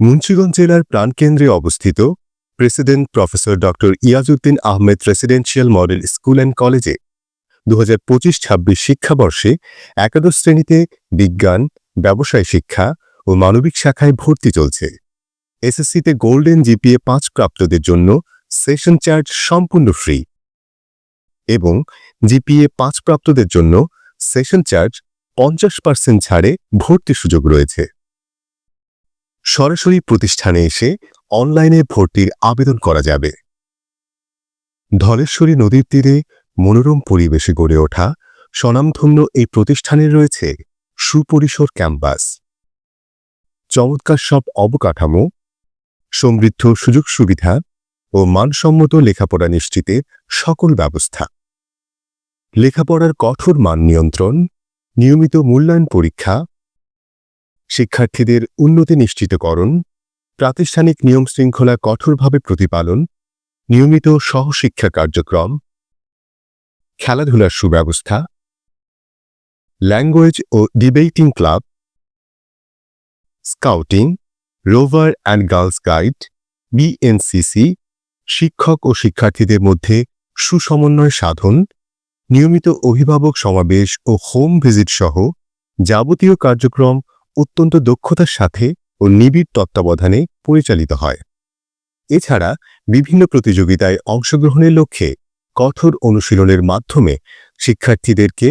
মুন্সিগঞ্জ জেলার প্রাণকেন্দ্রে অবস্থিত president professor doctor Iajuddin Ahmed residential model school and কলেজে 2025-26 শিক্ষাবর্ষে একাদশ শ্রেণীতে বিজ্ঞান, ব্যবসায় শিক্ষা ও মানবিক শাখায় ভর্তি চলছে। এসএসসিতে গোল্ডেন জিপিএ 5 প্রাপ্তদের জন্য সেশন চার্জ সম্পূর্ণ ফ্রি এবং জিপিএ 5 প্রাপ্তদের জন্য সেশন চার্জ 50% ছাড়ে ভর্তির সুযোগ রয়েছে। সরাসরি প্রতিষ্ঠানে এসে অনলাইনে ভর্তির আবেদন করা যাবে। ধলেশ্বরী নদীর তীরে মনোরম পরিবেশে গড়ে ওঠা স্বনামধন্য এই প্রতিষ্ঠানে রয়েছে সুপরিসর ক্যাম্পাস, চমৎকার সব অবকাঠামো, সমৃদ্ধ সুযোগ সুবিধা ও মানসম্মত লেখাপড়া নিশ্চিতের সকল ব্যবস্থা। লেখাপড়ার কঠোর মান নিয়ন্ত্রণ, নিয়মিত মূল্যায়ন পরীক্ষা, শিক্ষার্থীদের উন্নতি নিশ্চিতকরণ, প্রাতিষ্ঠানিক নিয়মশৃঙ্খলা কঠোরভাবে প্রতিপালন, নিয়মিত সহশিক্ষা কার্যক্রম, খেলাধুলার সুব্যবস্থা, ল্যাঙ্গুয়েজ ও debating club, scouting, rover and girls guide, BNCC, শিক্ষক ও শিক্ষার্থীদের মধ্যে সুসমন্বয় সাধন, নিয়মিত অভিভাবক সমাবেশ ও হোম ভিজিট সহ যাবতীয় কার্যক্রম অত্যন্ত দক্ষতার সাথে ও নিবিড় তত্ত্বাবধানে পরিচালিত হয়। এছাড়া বিভিন্ন প্রতিযোগিতায় অংশগ্রহণের লক্ষ্যে কঠোর অনুশীলনের মাধ্যমে শিক্ষার্থীদেরকে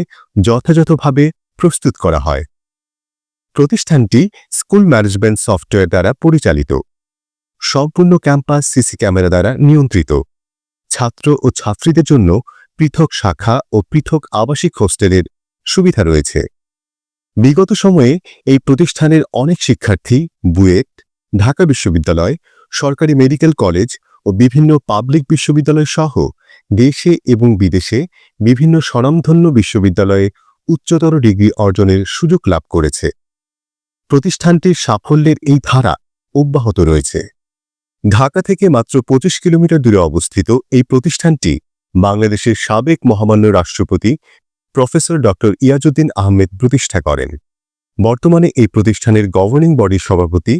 যথাযথভাবে প্রস্তুত করা হয়। প্রতিষ্ঠানটি স্কুল ম্যানেজমেন্ট সফটওয়্যার দ্বারা পরিচালিত। সম্পূর্ণ ক্যাম্পাস সিসি ক্যামেরা দ্বারা নিয়ন্ত্রিত। ছাত্র ও ছাত্রীদের জন্য পৃথক শাখা ও পৃথক আবাসিক হোস্টেলের সুবিধা রয়েছে। বিগত সময়ে এই প্রতিষ্ঠানের অনেক শিক্ষার্থী বুয়েট, ঢাকা বিশ্ববিদ্যালয়, সরকারি মেডিকেল কলেজ ও বিভিন্ন পাবলিক বিশ্ববিদ্যালয় সহ দেশে এবং বিদেশে বিভিন্ন স্বনামধন্য বিশ্ববিদ্যালয়ে উচ্চতর ডিগ্রি অর্জনের সুযোগ লাভ করেছে। প্রতিষ্ঠানটির সাফল্যের এই ধারা অব্যাহত রয়েছে। ঢাকা থেকে মাত্র 25 কিলোমিটার দূরে অবস্থিত এই প্রতিষ্ঠানটি বাংলাদেশের সাবেক মহামান্য রাষ্ট্রপতি প্রফেসর ডক্টর ইয়াজউদ্দিন আহমেদ প্রতিষ্ঠা করেন। বর্তমানে এই প্রতিষ্ঠানের গভর্নিং বডির সভাপতি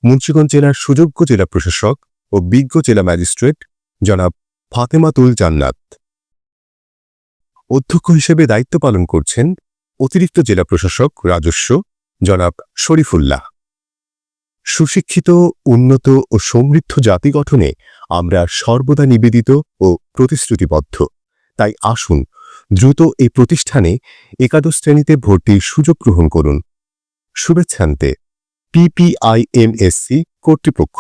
মুন্সিগঞ্জ জেলার সুযোগ্য জেলা প্রশাসক ও বিজ্ঞ জেলা ম্যাজিস্ট্রেট জনাব ফাতেমাতুল জান্নাত। অধ্যক্ষ হিসেবে দায়িত্ব পালন করছেন অতিরিক্ত জেলা প্রশাসক রাজস্ব জনাব শরীফুল্লাহ। সুশিক্ষিত, উন্নত ও সমৃদ্ধ জাতি গঠনে আমরা সর্বদা নিবেদিত ও প্রতিশ্রুতিবদ্ধ। তাই আসুন দ্রুত এই প্রতিষ্ঠানে একাদশ শ্রেণীতে ভর্তির সুযোগ গ্রহণ করুন। শুভেচ্ছান্তে PPIMSC কর্তৃপক্ষ।